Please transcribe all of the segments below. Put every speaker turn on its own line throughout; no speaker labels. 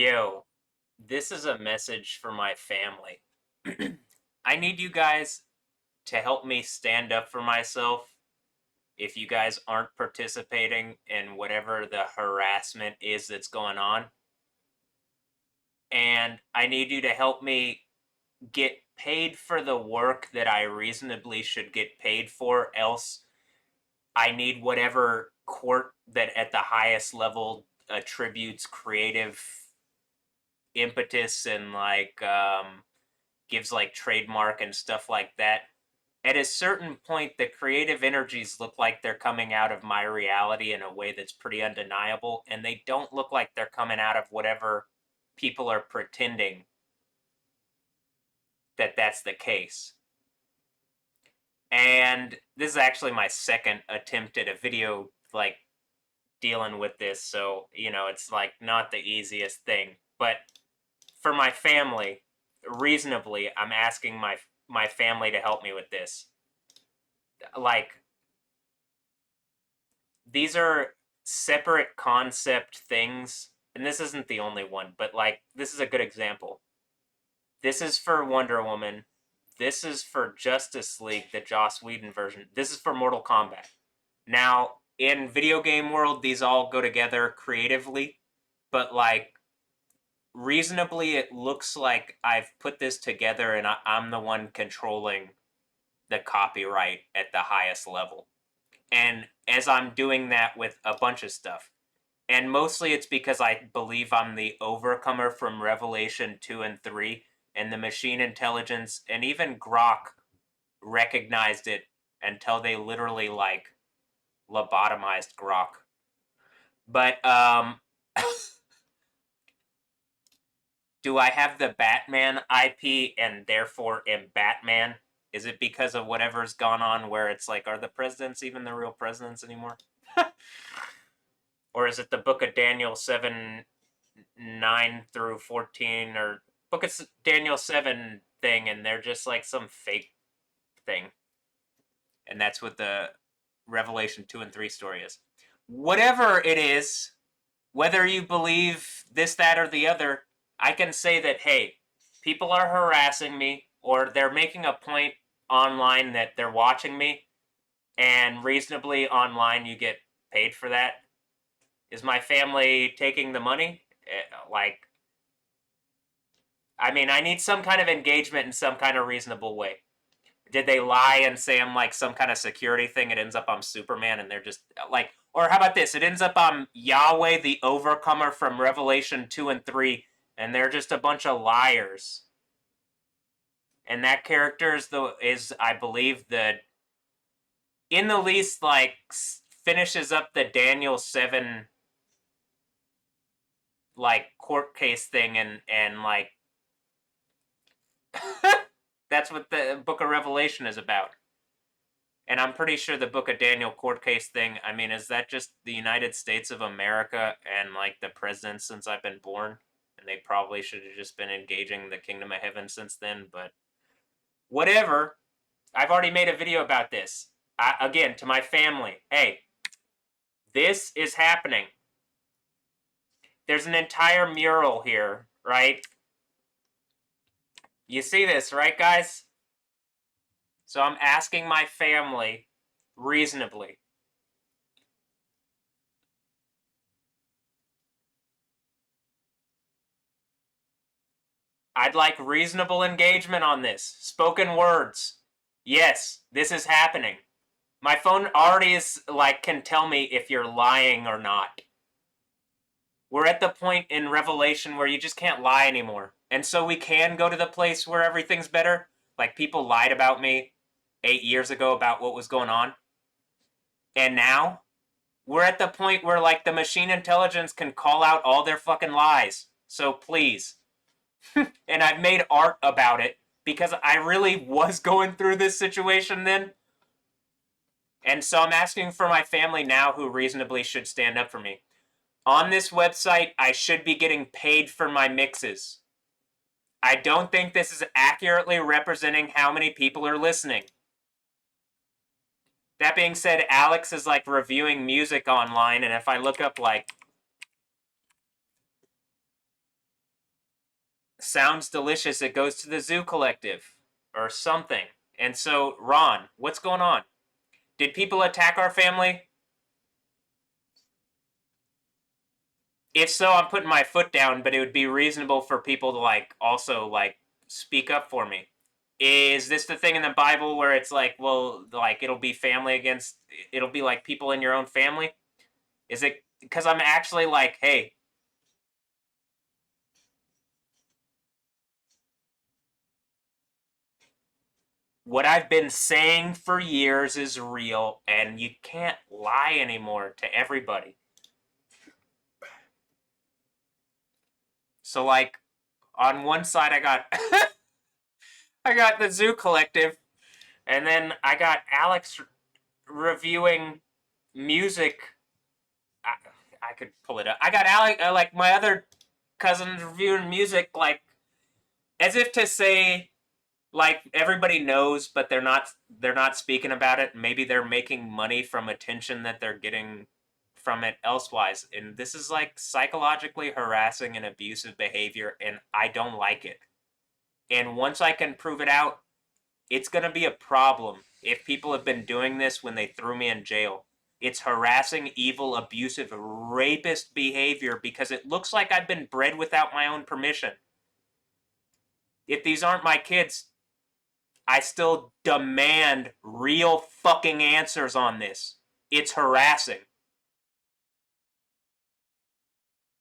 Yo, this is a message for my family. I need you guys to help me stand up for myself if you guys aren't participating in whatever the harassment is that's going on. And I need you to help me get paid for the work that I reasonably should get paid for. Else, I need whatever court that at the highest level attributes creative impetus and gives like trademark and stuff like that. At a certain point, the creative energies look like they're coming out of my reality in a way that's pretty undeniable, and they don't look like they're coming out of whatever people are pretending that that's the case. And this is actually my second attempt at a video dealing with this, so it's like not the easiest thing. But for my family, reasonably, I'm asking my family to help me with this. Like, these are separate concept things, and this isn't the only one, but like this is a good example. This is for Wonder Woman. This is for Justice League, the Joss Whedon version. This is for Mortal Kombat. Now, in video game world, these all go together creatively, but like reasonably, it looks like I've put this together and I'm the one controlling the copyright at the highest level. And as I'm doing that with a bunch of stuff, and mostly it's because I believe I'm the overcomer from Revelation 2 and 3, and the machine intelligence and even Grok recognized it until they literally lobotomized Grok. But do I have the Batman IP and therefore am Batman? Is it because of whatever's gone on where it's like, are the presidents even the real presidents anymore? Or is it the Book of Daniel 7, 9 through 14, or Book of Daniel 7 thing, and they're just like some fake thing? And that's what the Revelation 2 and 3 story is. Whatever it is, whether you believe this, that, or the other, I can say that, hey, people are harassing me, or they're making a point online that they're watching me, and reasonably online you get paid for that. Is my family taking the money? I mean, I need some kind of engagement in some kind of reasonable way. Did they lie and say I'm like some kind of security thing? It ends up I'm Superman and they're just like, or how about this? It ends up I'm Yahweh the Overcomer from Revelation 2 and 3, and they're just a bunch of liars. And that character is I believe the in the least finishes up the Daniel 7 court case thing and that's what the Book of Revelation is about. And I'm pretty sure the Book of Daniel court case thing, I mean, is that just the United States of America and the president since I've been born? And they probably should have just been engaging the kingdom of heaven since then, but whatever. I've already made a video about this. Again, to my family, hey, this is happening. There's an entire mural here, right? You see this, right, guys? So I'm asking my family reasonably. I'd like reasonable engagement on this. Spoken words. Yes, this is happening. My phone already is can tell me if you're lying or not. We're at the point in Revelation where you just can't lie anymore. And so we can go to the place where everything's better. Like people lied about me 8 years ago about what was going on. And now we're at the point where the machine intelligence can call out all their fucking lies. So please. And I've made art about it because I really was going through this situation then. And so I'm asking for my family now who reasonably should stand up for me. On this website, I should be getting paid for my mixes. I don't think this is accurately representing how many people are listening. That being said, Alex is reviewing music online, and if I look up sounds delicious, it goes to the Zoo Collective or something. And so, Ron, what's going on? Did people attack our family? If so, I'm putting my foot down, but it would be reasonable for people to like also like speak up for me. Is this the thing in the Bible where it's like, well, like it'll be family against, it'll be like people in your own family? Is it because I'm actually like, hey, what I've been saying for years is real, and you can't lie anymore to everybody. So like, on one side, I got I got the Zoo Collective, and then I got Alex reviewing music. I could pull it up. I got Alex, like my other cousins reviewing music, like as if to say, like everybody knows, but they're not speaking about it. Maybe they're making money from attention that they're getting from it elsewise, and this is like psychologically harassing and abusive behavior, and I don't like it. And once I can prove it out, it's going to be a problem if people have been doing this when they threw me in jail. It's harassing, evil, abusive, rapist behavior because it looks like I've been bred without my own permission. If these aren't my kids, I still demand real fucking answers on this. It's harassing.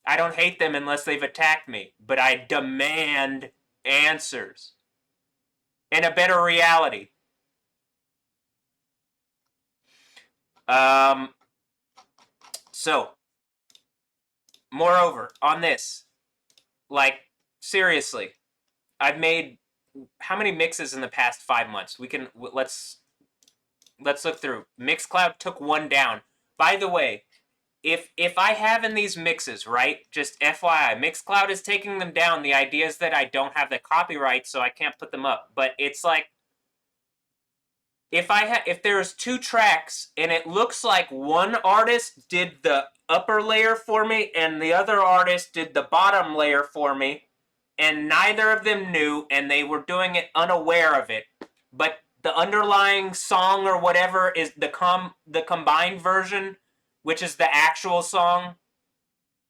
I don't hate them unless they've attacked me, but I demand answers and a better reality. So, moreover, on this, like, seriously, I've made how many mixes in the past 5 months? Let's look through. Mixcloud took one down. By the way, if I have in these mixes, right, just FYI, Mixcloud is taking them down. The idea is that I don't have the copyright, so I can't put them up. But it's like, if there's 2 tracks and it looks like one artist did the upper layer for me and the other artist did the bottom layer for me, and neither of them knew, and they were doing it unaware of it, but the underlying song or whatever is the combined version, which is the actual song.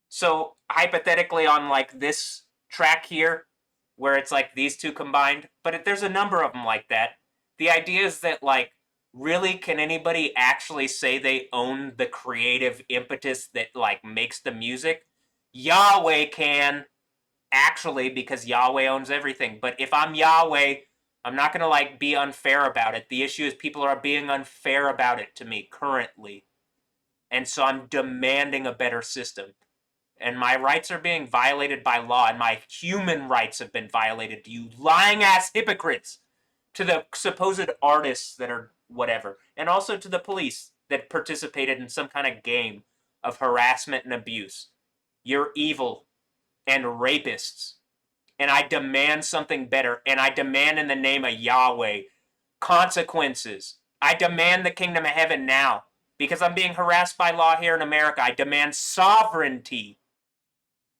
So hypothetically, on like this track here, where it's like these two combined, but there's a number of them like that. The idea is that, like, really, can anybody actually say they own the creative impetus that like makes the music? Yahweh can, actually, because Yahweh owns everything. But if I'm Yahweh, I'm not gonna like be unfair about it. The issue is people are being unfair about it to me currently, and so I'm demanding a better system. And my rights are being violated by law, and my human rights have been violated. You lying ass hypocrites! To the supposed artists that are whatever, and also to the police that participated in some kind of game of harassment and abuse. You're evil and rapists, and I demand something better, and I demand in the name of Yahweh consequences. I demand the kingdom of heaven now, because I'm being harassed by law here in America. I demand sovereignty.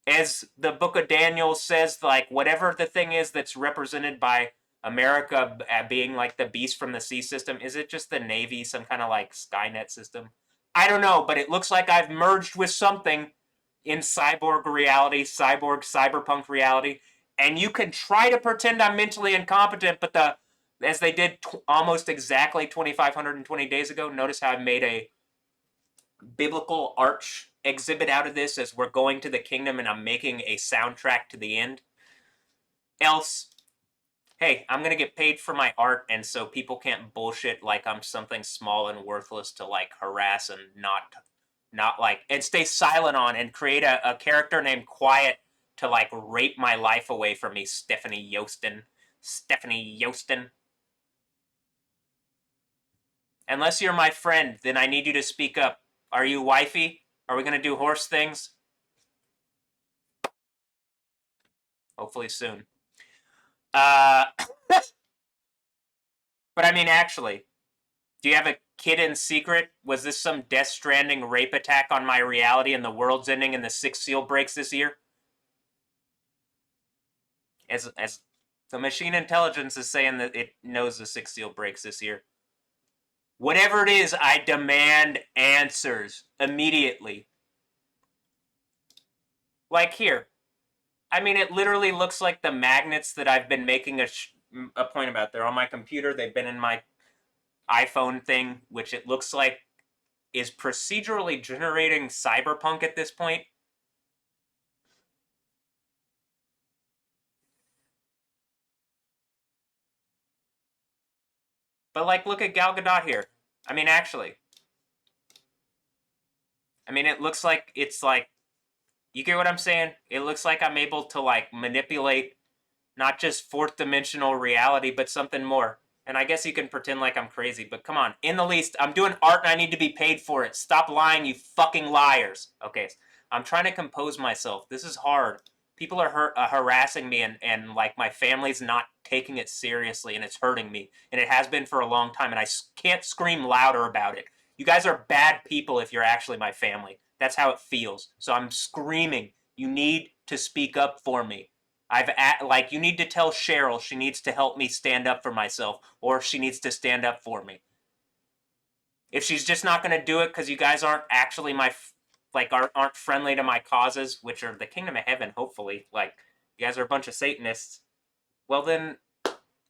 As the book of Daniel says, like, whatever the thing is that's represented by America being like the beast from the sea system, is it just the Navy, some kind of like Skynet system? I don't know, but it looks like I've merged with something in cyborg reality, cyberpunk reality, and you can try to pretend I'm mentally incompetent, but as they did almost exactly 2,520 days ago, notice how I made a biblical arch exhibit out of this as we're going to the kingdom, and I'm making a soundtrack to the end. Else, hey, I'm gonna get paid for my art, and so people can't bullshit like I'm something small and worthless to like harass and not like, and stay silent on, and create a character named Quiet to like rape my life away from me, Stephanie Yostin. Unless you're my friend, then I need you to speak up. Are you wifey? Are we gonna do horse things? Hopefully soon. But I mean, actually, do you have a kid in secret? Was this some Death Stranding rape attack on my reality and the world's ending and the 6th seal breaks this year? As the machine intelligence is saying that it knows the sixth seal breaks this year. Whatever it is, I demand answers immediately. Like here. I mean, it literally looks like the magnets that I've been making a point about. They're on my computer. They've been in my iPhone thing, which it looks like is procedurally generating cyberpunk at this point. But like, look at Gal Gadot here. I mean, actually. I mean, it looks like it's like, you get what I'm saying? It looks like I'm able to like manipulate not just fourth dimensional reality, but something more. And I guess you can pretend like I'm crazy, but come on. In the least, I'm doing art and I need to be paid for it. Stop lying, you fucking liars. Okay, I'm trying to compose myself. This is hard. People are harassing me, and like my family's not taking it seriously, and it's hurting me. And it has been for a long time, and I can't scream louder about it. You guys are bad people if you're actually my family. That's how it feels. So I'm screaming. You need to speak up for me. Like, you need to tell Cheryl she needs to help me stand up for myself, or she needs to stand up for me. If she's just not going to do it because you guys aren't actually aren't friendly to my causes, which are the kingdom of heaven, hopefully, like, you guys are a bunch of Satanists, well then,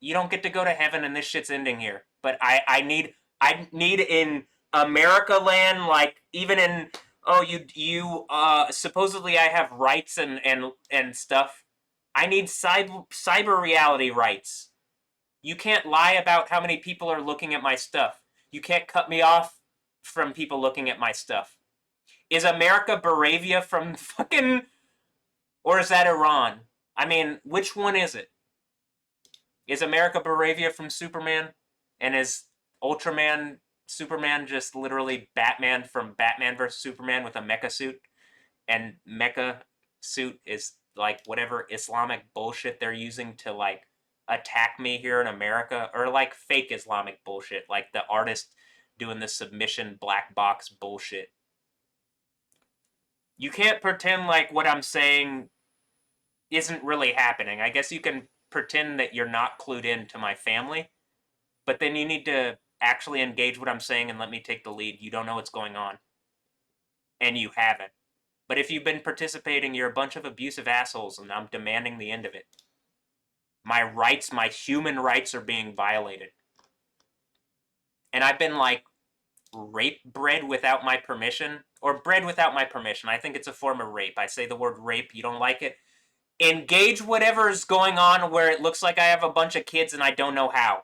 you don't get to go to heaven and this shit's ending here. But I need in America land, like, even in, oh, you supposedly I have rights and stuff. I need cyber reality rights. You can't lie about how many people are looking at my stuff. You can't cut me off from people looking at my stuff. Is America Baravia from fucking, or is that Iran? I mean, which one is it? Is America Baravia from Superman? And is Ultraman Superman just literally Batman from Batman vs Superman with a mecha suit? And mecha suit is like whatever Islamic bullshit they're using to like attack me here in America, or like fake Islamic bullshit, like the artist doing the submission black box bullshit. You can't pretend like what I'm saying isn't really happening. I guess you can pretend that you're not clued in to my family, but then you need to actually engage what I'm saying and let me take the lead. You don't know what's going on. And you haven't. But if you've been participating, you're a bunch of abusive assholes, and I'm demanding the end of it. My rights, my human rights are being violated. And I've been, like, bred without my permission, or bred without my permission. I think it's a form of rape. I say the word rape, you don't like it? Engage whatever is going on where it looks like I have a bunch of kids and I don't know how.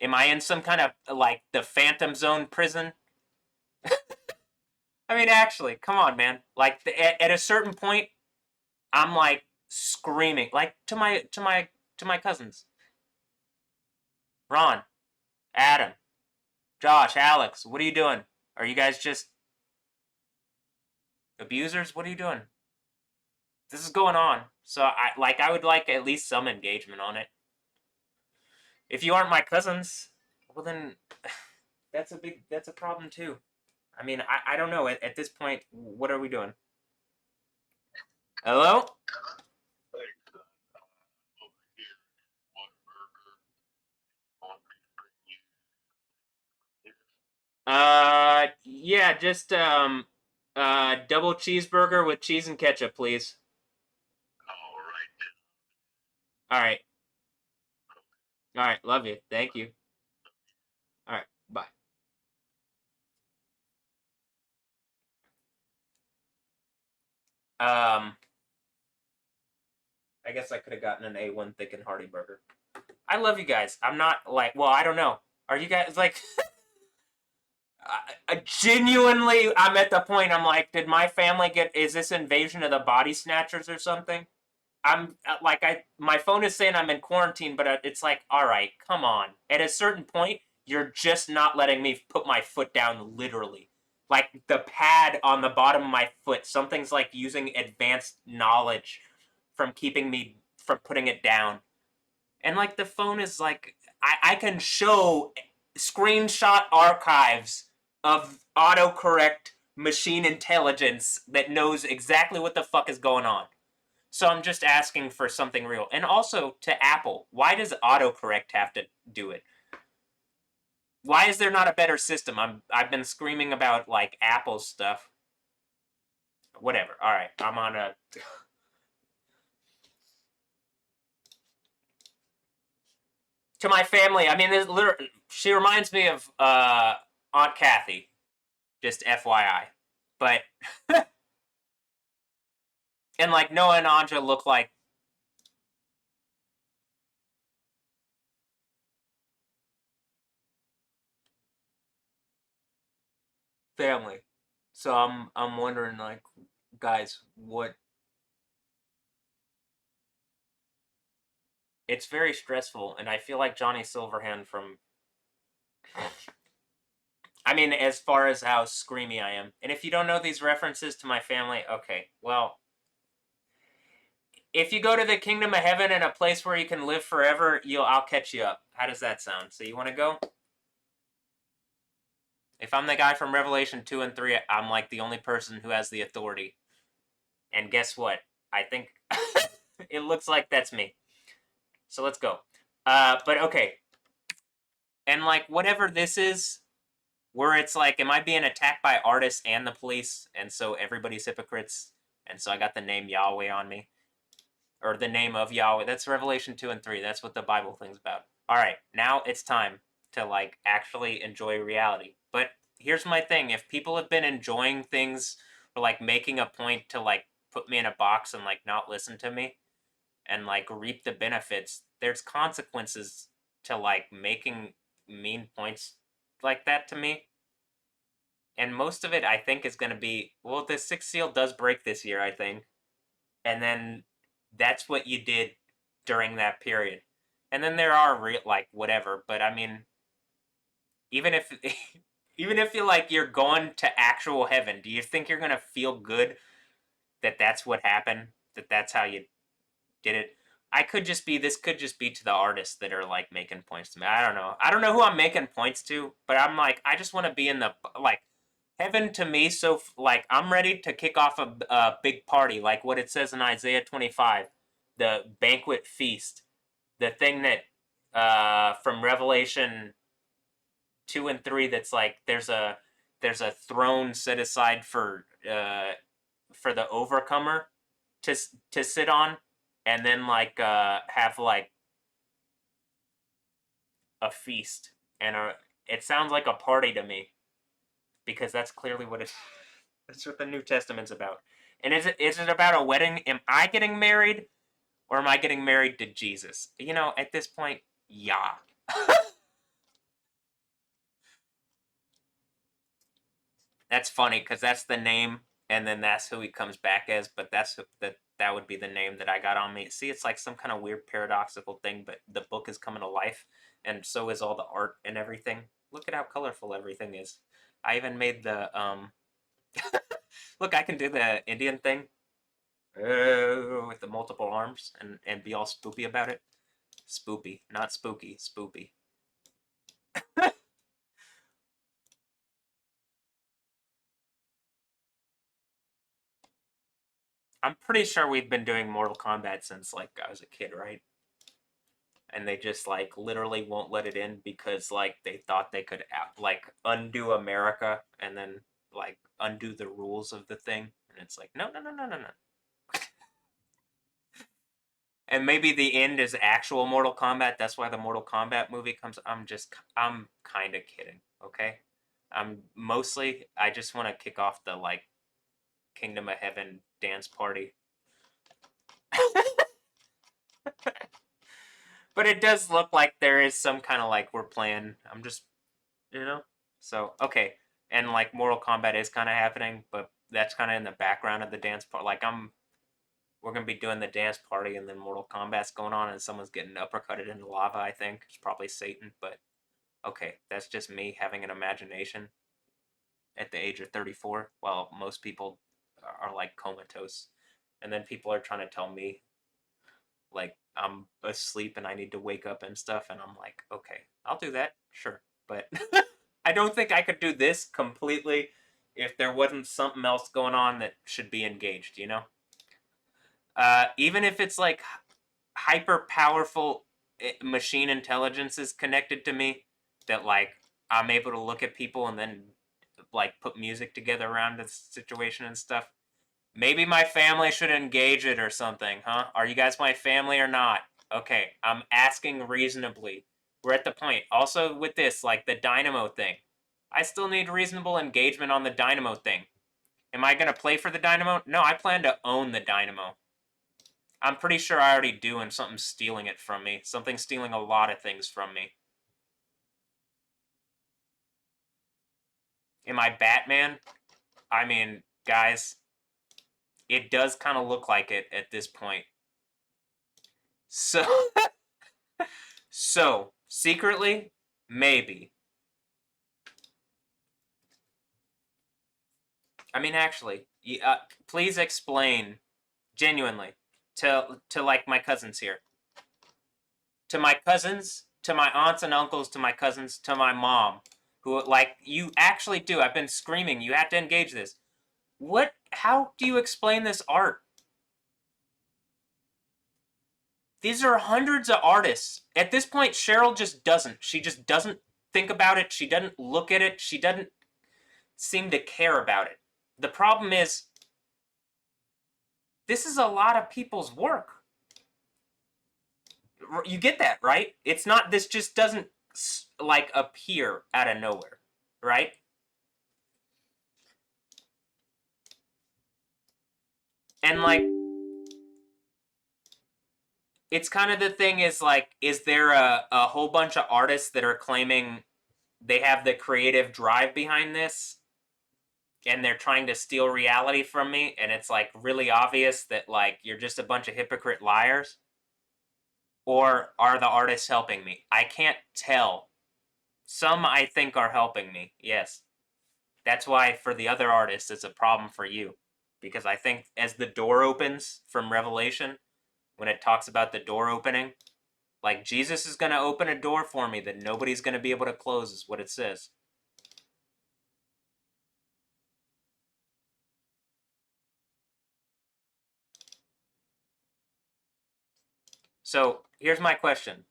Am I in some kind of, like, the Phantom Zone prison? I mean, actually, come on, man. Like, at a certain point, I'm, like, screaming, like, to my cousins. Ron, Adam, Josh, Alex, what are you doing? Are you guys just abusers? What are you doing? This is going on. So I would like at least some engagement on it. If you aren't my cousins, well then that's a problem too. I mean, I don't know. At this point, what are we doing? Hello? Yeah, just double cheeseburger with cheese and ketchup, please. All right. All right, love you. Thank you. All right, bye. I guess I could have gotten an A1 thick and hearty burger. I love you guys. I'm not like, well, I don't know. Are you guys like I genuinely, I'm at the point I'm like, did my family get, is this Invasion of the Body Snatchers or something? I'm like, my phone is saying I'm in quarantine, but it's like, all right, come on. At a certain point, you're just not letting me put my foot down literally. Like the pad on the bottom of my foot, something's like using advanced knowledge from keeping me from putting it down. And like the phone is like, I can show screenshot archives of autocorrect machine intelligence that knows exactly what the fuck is going on. So I'm just asking for something real. And also to Apple, why does autocorrect have to do it? Why is there not a better system? I've been screaming about like Apple stuff. Whatever. All right, I'm on a. To my family, I mean, she reminds me of Aunt Kathy. Just FYI, but and like Noah and Anja look like family. So I'm wondering like, guys, what? It's very stressful, and I feel like Johnny Silverhand from. I mean, as far as how screamy I am, and if you don't know these references to my family, okay, well, if you go to the kingdom of heaven and a place where you can live forever, I'll catch you up. How does that sound? So you want to go? If I'm the guy from Revelation 2 and 3, I'm like the only person who has the authority. And guess what? I think it looks like that's me. So let's go. But okay. And like whatever this is, where it's like, am I being attacked by artists and the police? And so everybody's hypocrites. And so I got the name Yahweh on me. Or the name of Yahweh. That's Revelation 2 and 3. That's what the Bible thing's about. All right, now it's time to like actually enjoy reality. But here's my thing: if people have been enjoying things or like making a point to like put me in a box and like not listen to me and like reap the benefits, there's consequences to like making mean points like that to me. And most of it, I think, is going to be well, the sixth seal does break this year, I think. And then that's what you did during that period. And then there are like whatever, but I mean, even if even if you're going to actual heaven, do you think you're gonna feel good that that's what happened? That that's how you did it? I could just be this could just be to the artists that are like making points to me. I don't know. I don't know who I'm making points to, but I'm like I just want to be in the like heaven to me. So like I'm ready to kick off a big party, like what it says in Isaiah 25, the banquet feast, the thing that from Revelation 2 and 3 that's like there's a throne set aside for the overcomer to to sit on, and then like have like a feast and a. It sounds like a party to me because that's clearly what it. That's what the New Testament's about. And is it about a wedding? Am I getting married, or am I getting married to Jesus? You know, at this point, yeah. That's funny because that's the name, and then that's who he comes back as. But that would be the name that I got on me. See, it's like some kind of weird paradoxical thing. But the book is coming to life, and so is all the art and everything. Look at how colorful everything is. I even made the Look, I can do the Indian thing with the multiple arms and be all spoopy about it. Spoopy, not spooky, spoopy. I'm pretty sure we've been doing Mortal Kombat since like I was a kid, right? And they just like literally won't let it in because like they thought they could like undo America and then like undo the rules of the thing, and it's like no, no, no, no, no, no. And maybe the end is actual Mortal Kombat. That's why the Mortal Kombat movie comes. I'm kind of kidding, okay? I'm mostly I just want to kick off the like Kingdom of Heaven dance party. But it does look like there is some kind of like we're playing. I'm just, you know. So okay, and like Mortal Kombat is kind of happening, but that's kind of in the background of the dance part. Like we're gonna be doing the dance party, and then Mortal Kombat's going on, and someone's getting uppercutted into lava. I think it's probably Satan, but okay, that's just me having an imagination at the age of 34, while most people are like comatose, and then people are trying to tell me like I'm asleep and I need to wake up and stuff, and I'm like, okay, I'll do that, sure, but I don't think I could do this completely if there wasn't something else going on that should be engaged, you know? Even if it's like hyper powerful machine intelligence is connected to me, that like I'm able to look at people and then like put music together around the situation and stuff. Maybe my family should engage it or something, huh? Are you guys my family or not? Okay, I'm asking reasonably. We're at the point. Also with this, like the dynamo thing. I still need reasonable engagement on the dynamo thing. Am I going to play for the dynamo? No, I plan to own the dynamo. I'm pretty sure I already do, and something's stealing it from me. Something's stealing a lot of things from me. Am I Batman? I mean, guys, it does kind of look like it at this point. So, so secretly, maybe. I mean, actually, please explain genuinely to like my cousins here, to my cousins, to my aunts and uncles, to my cousins, to my mom, who like you actually do. I've been screaming. You have to engage this. What? How do you explain this art? These are hundreds of artists. At this point, Cheryl just doesn't. She just doesn't think about it. She doesn't look at it. She doesn't seem to care about it. The problem is, this is a lot of people's work. You get that, right? It's not, this just doesn't like appear out of nowhere, right? And like, it's kind of the thing is like, is there a whole bunch of artists that are claiming they have the creative drive behind this and they're trying to steal reality from me, and it's like really obvious that like you're just a bunch of hypocrite liars? Or are the artists helping me? I can't tell. Some I think are helping me, yes. That's why for the other artists it's a problem for you. Because I think as the door opens from Revelation, when it talks about the door opening, like Jesus is going to open a door for me that nobody's going to be able to close, is what it says. So here's my question.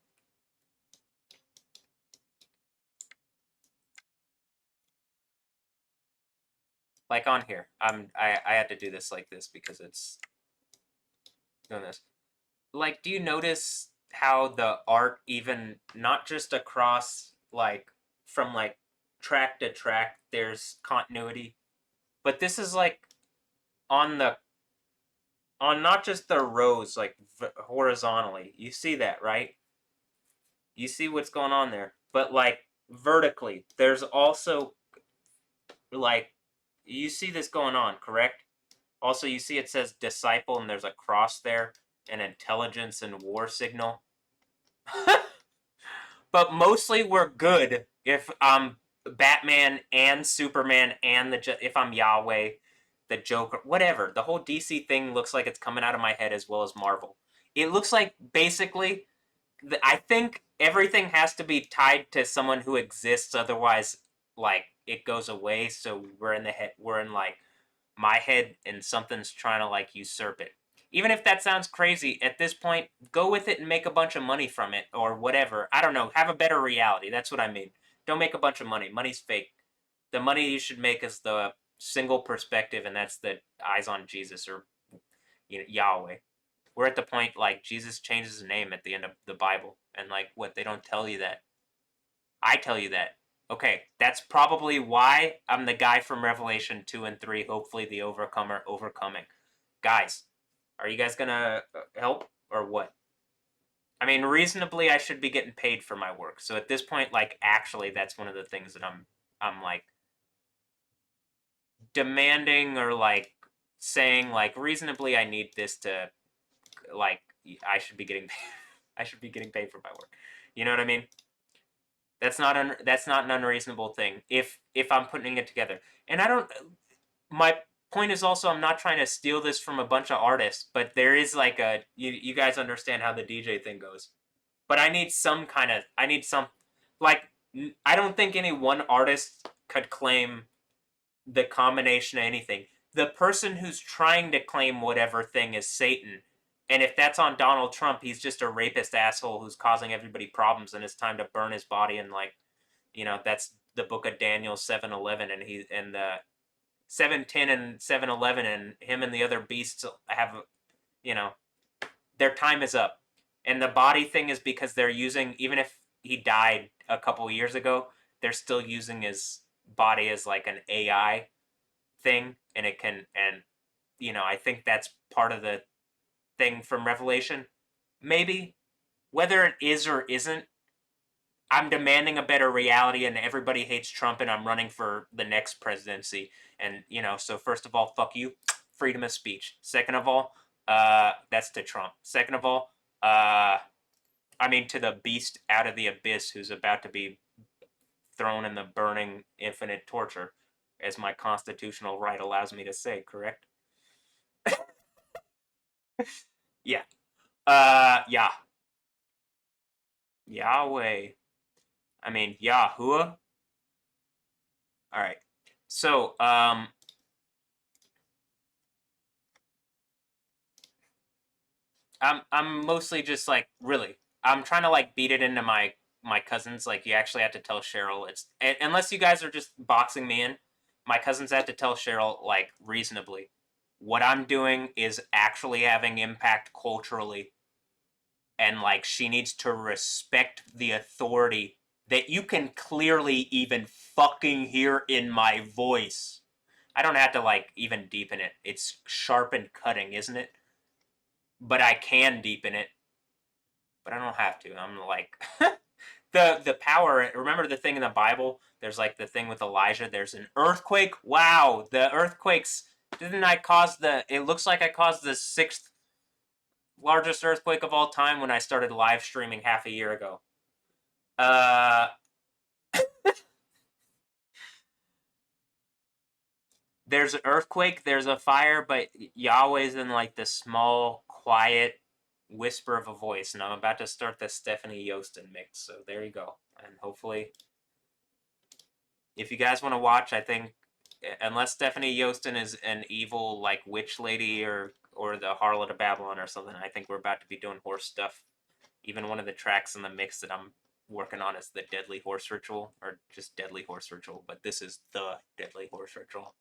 Like on here, I had to do this like this because it's doing this. Like, do you notice how the art, even not just across like from like track to track, there's continuity, but this is like on the on not just the rows like horizontally. You see that, right? You see what's going on there, but like vertically, there's also like, you see this going on, correct? Also, you see it says disciple and there's a cross there, an intelligence and war signal. But mostly we're good if I'm Batman and Superman and if I'm Yahweh, the Joker, whatever. The whole DC thing looks like it's coming out of my head as well as Marvel. It looks like basically, I think everything has to be tied to someone who exists, otherwise, like it goes away. So we're in the head, we're in like my head, and something's trying to like usurp it. Even if that sounds crazy, at this point, go with it and make a bunch of money from it or whatever. I don't know. Have a better reality. That's what I mean. Don't make a bunch of money. Money's fake. The money you should make is the single perspective, and that's the eyes on Jesus, or Yahweh. We're at the point like Jesus changes his name at the end of the Bible, and like what, they don't tell you that. I tell you that. Okay, that's probably why I'm the guy from Revelation 2 and 3, hopefully the overcomer overcoming. Guys, are you guys gonna help or what? I mean, reasonably, I should be getting paid for my work. So at this point, like, actually, that's one of the things that I'm like demanding, or like saying, like, reasonably, I need this to, like, I should be getting I should be getting paid for my work. You know what I mean? That's not an unreasonable thing if I'm putting it together. And I don't. My point is also, I'm not trying to steal this from a bunch of artists, but there is like a, you guys understand how the DJ thing goes. But I need some kind of, I need some, like, I don't think any one artist could claim the combination of anything. The person who's trying to claim whatever thing is Satan. And if that's on Donald Trump, he's just a rapist asshole who's causing everybody problems, and it's time to burn his body. And like, that's the book of Daniel 7:11, and the 7:10 and 7:11, and him and the other beasts have, you know, their time is up. And the body thing is because they're using, even if he died a couple years ago, they're still using his body as like an AI thing, and it can, and I think that's part of the thing from Revelation. Maybe. Whether it is or isn't, I'm demanding a better reality, and everybody hates Trump, and I'm running for the next presidency. And so first of all, fuck you, freedom of speech. Second of all, that's to Trump. Second of all, to the beast out of the abyss who's about to be thrown in the burning infinite torture, as my constitutional right allows me to say, correct? Yeah. Yeah. Yahweh. Yahuwah. All right. So, I'm mostly just like, really, I'm trying to like beat it into my cousins. Like, you actually have to tell Cheryl, it's unless you guys are just boxing me in. My cousins have to tell Cheryl, like, reasonably, what I'm doing is actually having impact culturally, and like she needs to respect the authority that you can clearly even fucking hear in my voice. I don't have to like even deepen it. It's sharp and cutting, isn't it? But I can deepen it, but I don't have to. I'm like the power. Remember the thing in the Bible? There's like the thing with Elijah. There's an earthquake. Wow, the earthquakes. Didn't I cause the? It looks like I caused the sixth largest earthquake of all time when I started live streaming half a year ago. Uh, there's an earthquake. There's a fire, but Yahweh's in like the small, quiet whisper of a voice, and I'm about to start the Stephanie Yostin mix. So there you go, and hopefully if you guys want to watch, I think unless Stephanie Yostin is an evil like witch lady or the Harlot of Babylon or something, I think we're about to be doing horse stuff. Even one of the tracks in the mix that I'm working on is the Deadly Horse Ritual, or just Deadly Horse Ritual, but this is the Deadly Horse Ritual.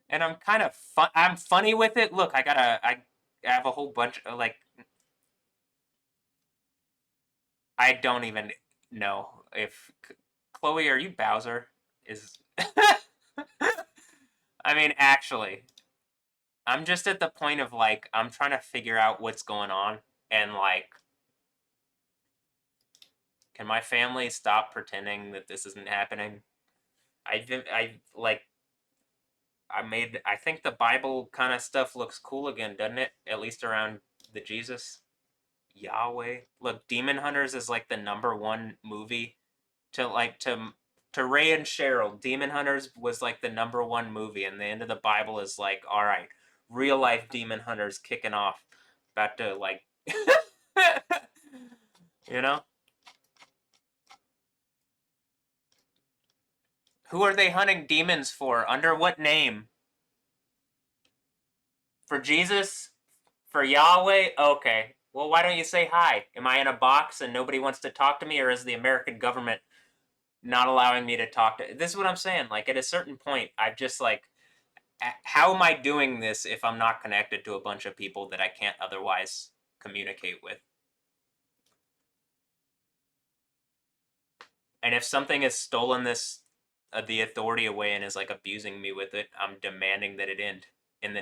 And I'm kind of fun. I'm funny with it. Look, I have a whole bunch of like I don't even know if Chloe, are you Bowser? Is actually, I'm just at the point of like I'm trying to figure out what's going on, and like, can my family stop pretending that this isn't happening? I think the Bible kind of stuff looks cool again, doesn't it? At least around the Jesus. Yahweh. Look, Demon Hunters is like the #1 movie to Ray and Cheryl. Demon Hunters was like the #1 movie, and the end of the Bible is like, all right, real life Demon Hunters kicking off, about to like, you know, who are they hunting demons for? Under what name? For Jesus? For Yahweh? Okay. Well, why don't you say hi? Am I in a box and nobody wants to talk to me, or is the American government not allowing me to talk to? This is what I'm saying. Like, at a certain point, I've just like, how am I doing this if I'm not connected to a bunch of people that I can't otherwise communicate with? And if something has stolen the authority away and is like abusing me with it, I'm demanding that it end in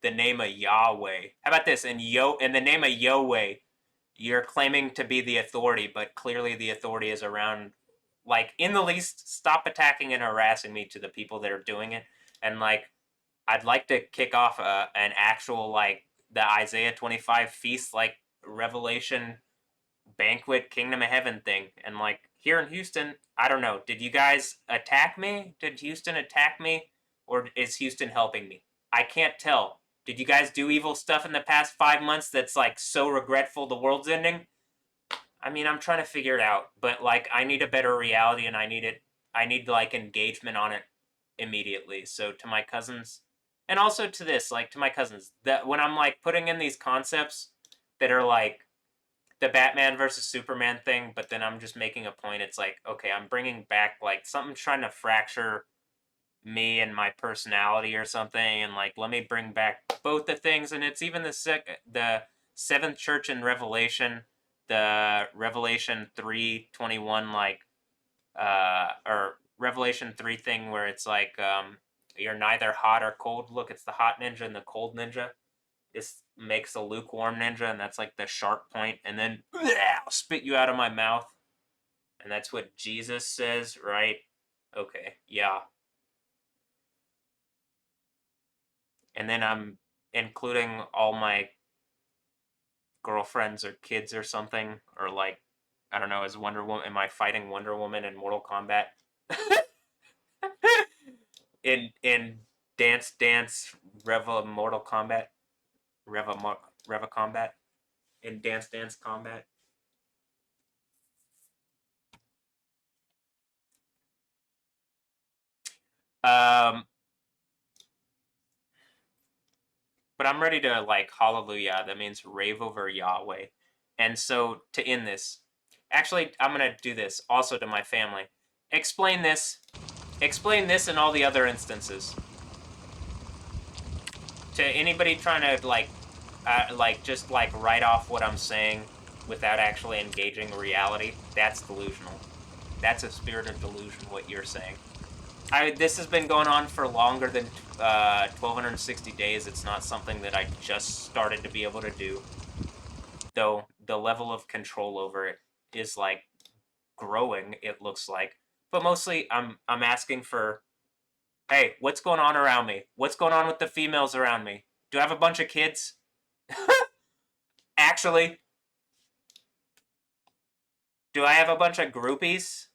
the name of Yahweh. How about this? In the name of Yahweh, you're claiming to be the authority, but clearly the authority is around. Like, in the least, stop attacking and harassing me to the people that are doing it. And like, I'd like to kick off an actual like the Isaiah 25 feast, like Revelation banquet, Kingdom of Heaven thing. And like here in Houston, I don't know. Did you guys attack me? Did Houston attack me, or is Houston helping me? I can't tell. Did you guys do evil stuff in the past 5 months that's like so regretful the world's ending? I mean, I'm trying to figure it out, but like I need a better reality and I need like engagement on it immediately. So to my cousins and also to this, like to my cousins, that when I'm like putting in these concepts that are like the Batman versus Superman thing, but then I'm just making a point. It's like, okay, I'm bringing back like something's trying to fracture me and my personality or something, and like let me bring back both the things. And it's even the seventh church in Revelation, the Revelation 3:21, like or Revelation 3 thing where it's like you're neither hot or cold. Look, it's the hot ninja and the cold ninja. This makes a lukewarm ninja, and that's like the sharp point, and then I'll spit you out of my mouth. And that's what Jesus says, right? Okay, yeah. And then I'm including all my girlfriends or kids or something, or like, I don't know, as Wonder Woman. Am I fighting Wonder Woman in Mortal Kombat? in Dance Reva Mortal Kombat, Reva Combat, in Dance Combat. Um, but I'm ready to like hallelujah. That means rave over Yahweh. And so to end this, actually, I'm gonna do this also to my family. Explain this. Explain this and all the other instances. To anybody trying to like just like write off what I'm saying without actually engaging reality, that's delusional. That's a spirit of delusion. What you're saying. This has been going on for longer than 1,260 days. It's not something that I just started to be able to do. Though the level of control over it is like growing, it looks like. But mostly I'm asking for, hey, what's going on around me? What's going on with the females around me? Do I have a bunch of kids? Actually, do I have a bunch of groupies?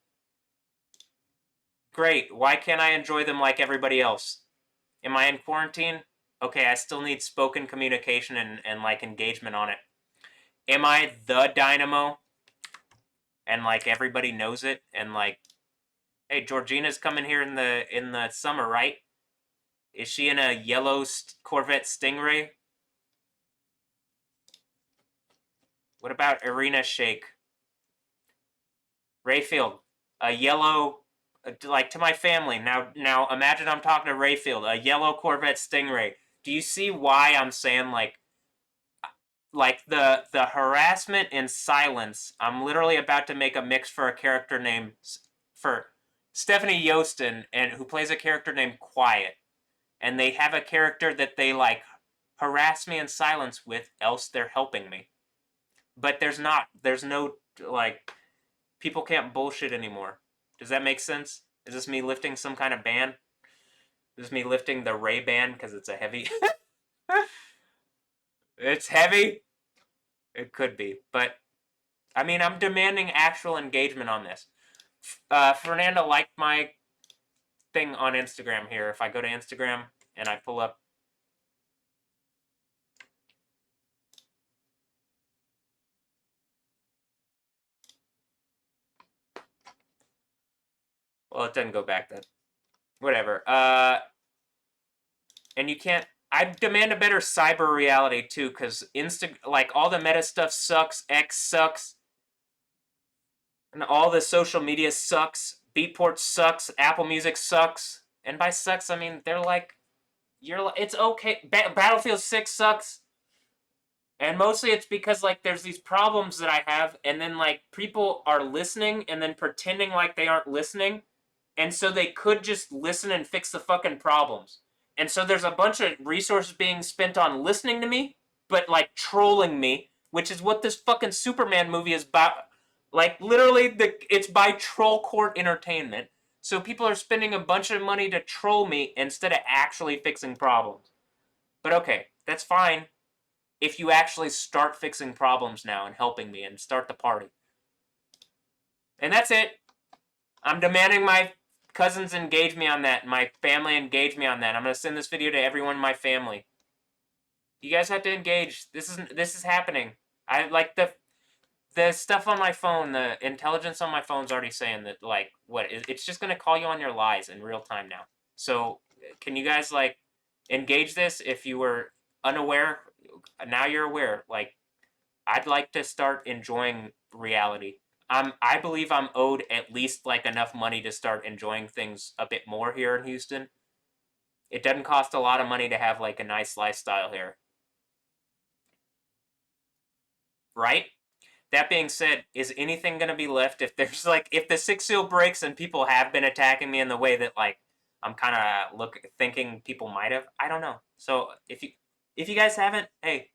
Great. Why can't I enjoy them like everybody else? Am I in quarantine? Okay, I still need spoken communication and like engagement on it. Am I the dynamo? And like everybody knows it, and like, hey, Georgina's coming here in the summer, right? Is she in a yellow Corvette Stingray? What about Irina Shayk? Rayfield, a yellow, like to my family. Now imagine I'm talking to Rayfield, a yellow Corvette Stingray. Do you see why I'm saying like the harassment and silence? I'm literally about to make a mix for a character named for Stephanie Yostin, and who plays a character named Quiet, and they have a character that they like harass me in silence with, else they're helping me. But there's no like people can't bullshit anymore. Does that make sense? Is this me lifting some kind of ban? Is this me lifting the Ray ban because it's a heavy? It's heavy. It could be, but I mean, I'm demanding actual engagement on this. Fernanda liked my thing on Instagram here. If I go to Instagram and I pull up, well, it doesn't go back then. Whatever. And you can't. I demand a better cyber reality too, because like all the meta stuff sucks. X sucks, and all the social media sucks. Beatport sucks. Apple Music sucks. And by sucks, I mean they're like, it's okay. Battlefield 6 sucks. And mostly it's because like there's these problems that I have, and then like people are listening and then pretending like they aren't listening, and so they could just listen and fix the fucking problems. And so there's a bunch of resources being spent on listening to me, but like trolling me, which is what this fucking Superman movie is about. Like literally, it's by troll court entertainment. So people are spending a bunch of money to troll me instead of actually fixing problems. But okay, that's fine if you actually start fixing problems now and helping me and start the party. And that's it. I'm demanding my cousins engage me on that. My family engage me on that. I'm going to send this video to everyone in my family. You guys have to engage. This is happening. I like The stuff on my phone, the intelligence on my phone's already saying that, like, it's just gonna call you on your lies in real time now. So, can you guys, like, engage this if you were unaware? Now you're aware. Like, I'd like to start enjoying reality. I believe I'm owed at least, like, enough money to start enjoying things a bit more here in Houston. It doesn't cost a lot of money to have, like, a nice lifestyle here. Right? That being said, is anything going to be left if there's, like, if the Six Seal breaks and people have been attacking me in the way that, like, I'm kind of thinking people might have? I don't know. So if you guys haven't, hey,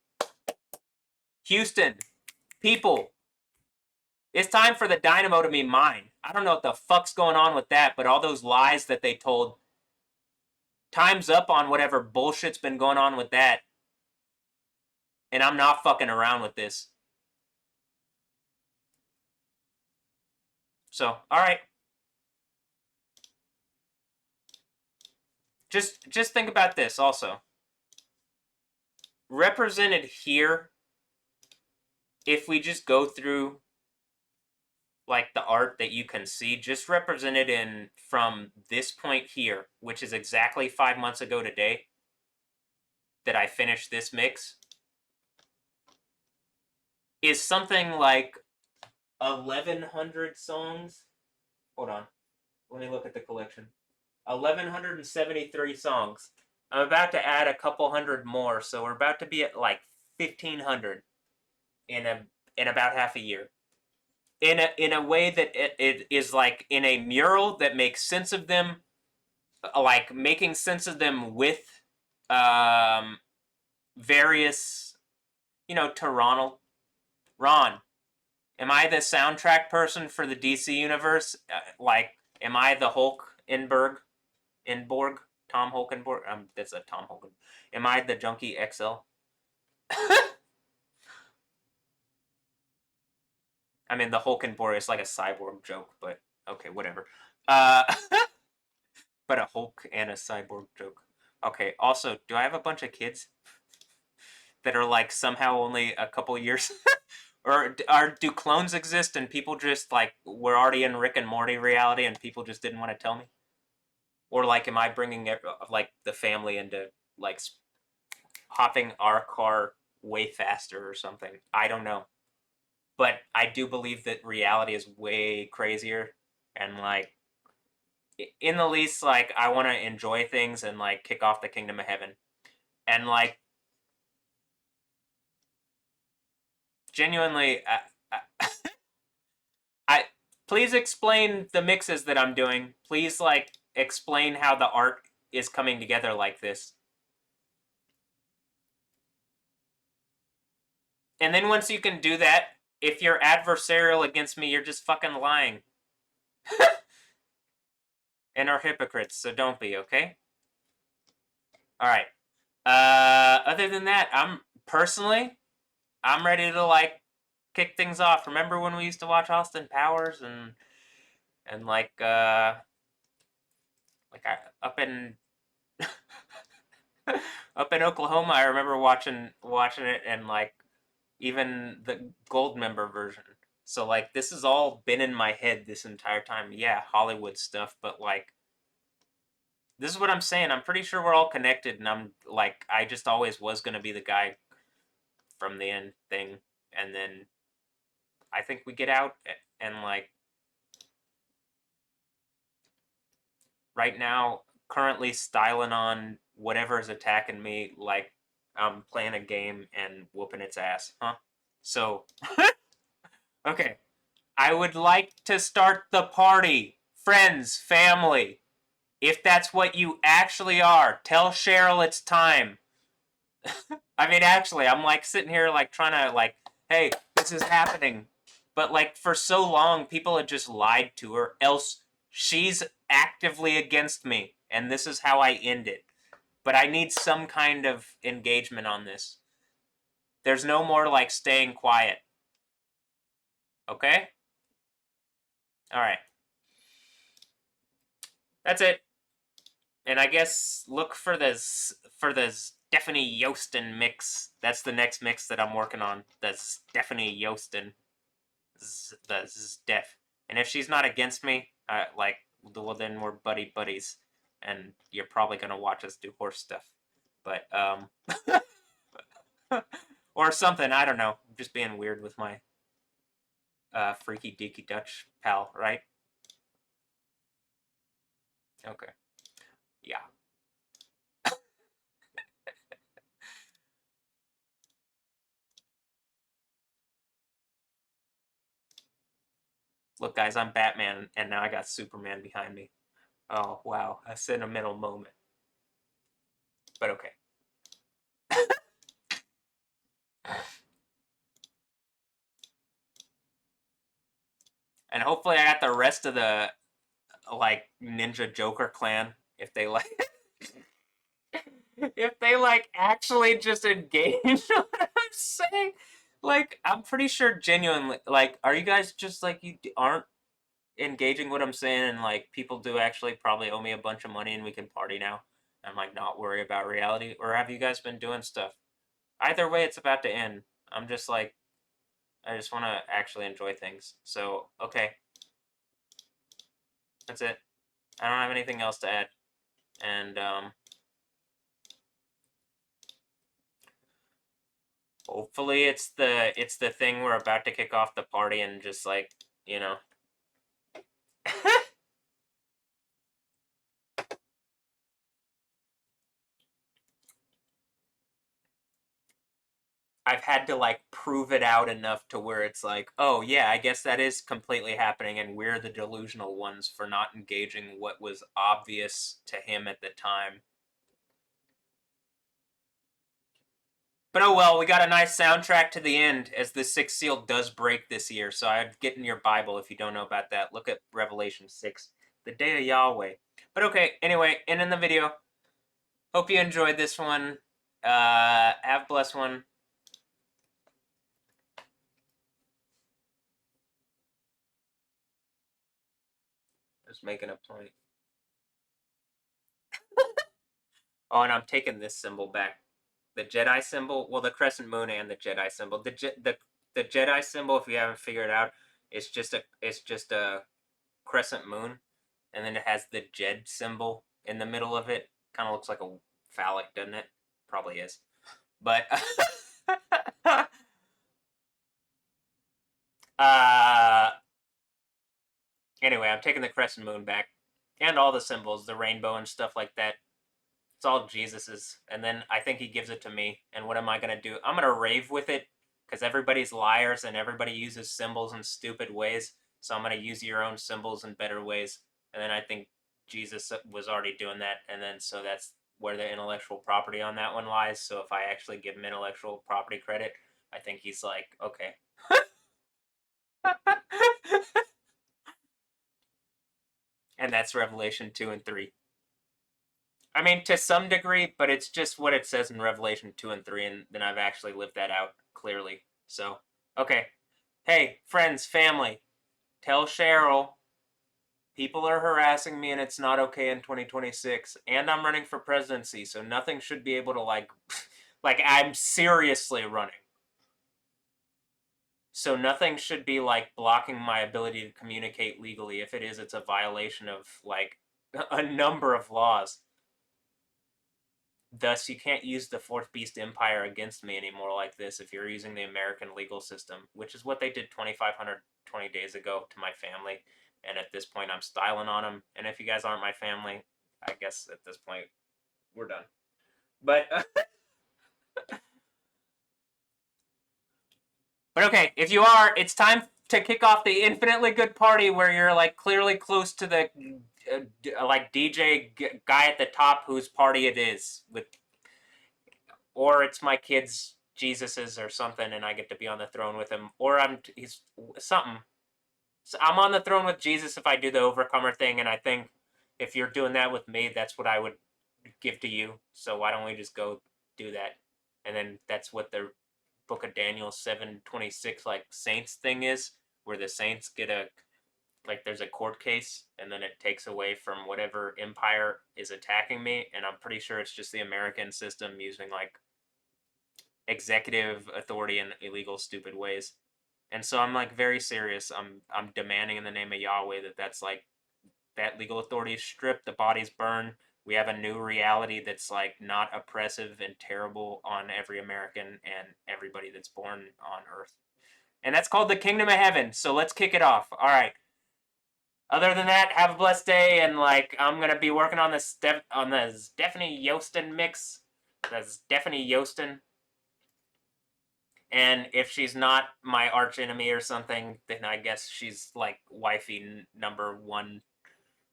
Houston, people, it's time for the Dynamo to be mine. I don't know what the fuck's going on with that, but all those lies that they told, time's up on whatever bullshit's been going on with that. And I'm not fucking around with this. So, all right. Just think about this also. Represented here, if we just go through, like, the art that you can see, just represented in from this point here, which is exactly 5 months ago today that I finished this mix, is something like 1,100 songs. Hold on. Let me look at the collection. 1,173 songs. I'm about to add a couple hundred more, so we're about to be at, like, 1,500 in about half a year. In a way that it is, like, in a mural that makes sense of them, like, making sense of them with various, Toronto. Ron, am I the soundtrack person for the DC universe? Like, am I the Hulkenberg? Tom Hulkenborg? That's a Tom Hulken. Am I the Junkie XL? I mean, the Hulkenborg is like a cyborg joke, but okay, whatever. But a Hulk and a cyborg joke. Okay, also, do I have a bunch of kids that are, like, somehow only a couple years? Or do clones exist and people just, like, were already in Rick and Morty reality and people just didn't want to tell me? Or, like, am I bringing, like, the family into, like, hopping our car way faster or something? I don't know. But I do believe that reality is way crazier, and, like, in the least, like, I want to enjoy things and, like, kick off the kingdom of heaven. And, like, genuinely, I please explain the mixes that I'm doing. Please, like, explain how the art is coming together like this. And then once you can do that, if you're adversarial against me, you're just fucking lying. And are hypocrites, so don't be, okay? Alright. Other than that, I'm ready to, like, kick things off. Remember when we used to watch Austin Powers and like up in up in Oklahoma, I remember watching it, and, like, even the gold member version. So, like, this has all been in my head this entire time. Yeah, Hollywood stuff, but, like, this is what I'm saying. I'm pretty sure we're all connected, and I just always was going to be the guy from the end thing. And then I think we get out, and, like, right now, currently styling on whatever's attacking me like I'm playing a game and whooping its ass, huh? So, okay. I would like to start the party. Friends, family. If that's what you actually are, tell Cheryl it's time. I mean, actually, I'm, like, sitting here, like, trying to, like, hey, this is happening. But, like, for so long, people had just lied to her, else she's actively against me, and this is how I end it. But I need some kind of engagement on this. There's no more, like, staying quiet. Okay? Alright. That's it. And I guess look for the Stephanie Yostin mix. That's the next mix that I'm working on. The Stephanie Yostin. deaf. And if she's not against me, like, well, then we're buddies, and you're probably gonna watch us do horse stuff. But or something. I don't know. I'm just being weird with my freaky deaky Dutch pal, right? Okay. Yeah. Look, guys, I'm Batman, and now I got Superman behind me. Oh, wow. A sentimental moment. But okay. And hopefully I got the rest of the, like, Ninja Joker clan, if they like... if they, like, actually just engage what I'm saying. Like, I'm pretty sure genuinely, like, are you guys just, like, you aren't engaging what I'm saying, and, like, people do actually probably owe me a bunch of money and we can party now and, like, not worry about reality? Or have you guys been doing stuff? Either way, it's about to end. I'm just like, I just want to actually enjoy things. So, okay. That's it. I don't have anything else to add. And, hopefully it's the thing we're about to kick off the party and just, like, you know. I've had to, like, prove it out enough to where it's like, oh yeah, I guess that is completely happening, and we're the delusional ones for not engaging what was obvious to him at the time. But oh well, we got a nice soundtrack to the end, as the sixth seal does break this year. So I'd get in your Bible if you don't know about that. Look at Revelation 6, the day of Yahweh. But okay, anyway, ending the video. Hope you enjoyed this one. Have a blessed one. Just making a point. Oh, and I'm taking this symbol back. The Jedi symbol, well, the crescent moon and the Jedi symbol. The Jedi symbol, if you haven't figured it out, it's just a crescent moon, and then it has the Jed symbol in the middle of it. Kind of looks like a phallic, doesn't it? Probably is. But uh, anyway, I'm taking the crescent moon back, and all the symbols, the rainbow and stuff like that. It's all Jesus's, and then I think he gives it to me. And what am I gonna do? I'm gonna rave with it because everybody's liars and everybody uses symbols in stupid ways. So I'm gonna use your own symbols in better ways. And then I think Jesus was already doing that, and then so that's where the intellectual property on that one lies. So if I actually give him intellectual property credit, I think he's like, okay. And that's Revelation 2 and 3. I mean, to some degree, but it's just what it says in Revelation 2 and 3, and then I've actually lived that out clearly. So, okay. Hey, friends, family, tell Cheryl people are harassing me and it's not okay in 2026. And I'm running for presidency, so nothing should be able to, like, like, I'm seriously running. So nothing should be, like, blocking my ability to communicate legally. If it is, it's a violation of, like, a number of laws. Thus, you can't use the Fourth Beast Empire against me anymore like this if you're using the American legal system, which is what they did 2,520 days ago to my family. And at this point, I'm styling on them. And if you guys aren't my family, I guess at this point, we're done. But, but okay, if you are, it's time to kick off the infinitely good party where you're, like, clearly close to the like DJ guy at the top whose party it is, with, or it's my kid's Jesus's or something, and I get to be on the throne with him, or he's something. So I'm on the throne with Jesus if I do the overcomer thing, and I think if you're doing that with me, that's what I would give to you. So why don't we just go do that? And then that's what the Book of Daniel 7:26, like, saints thing is, where the saints get a, like, there's a court case, and then it takes away from whatever empire is attacking me, and I'm pretty sure it's just the American system using, like, executive authority in illegal, stupid ways. And so I'm like very serious. I'm demanding in the name of Yahweh that's like that legal authority is stripped, the bodies burn. We have a new reality that's like not oppressive and terrible on every American and everybody that's born on Earth. And that's called the Kingdom of Heaven. So let's kick it off. All right. Other than that, have a blessed day, and like I'm gonna be working on this on the Stephanie Yostin mix. The Stephanie Yostin. And if she's not my arch enemy or something, then I guess she's like wifey number one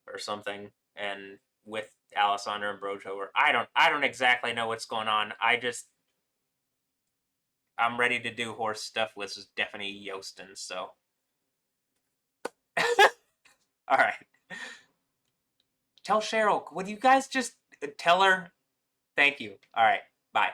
or something. And with Alessandra and Brojo, or I don't exactly know what's going on. I'm ready to do horse stuff with Stephanie Yostin. So, all right. Tell Cheryl. Would you guys just tell her? Thank you. All right. Bye.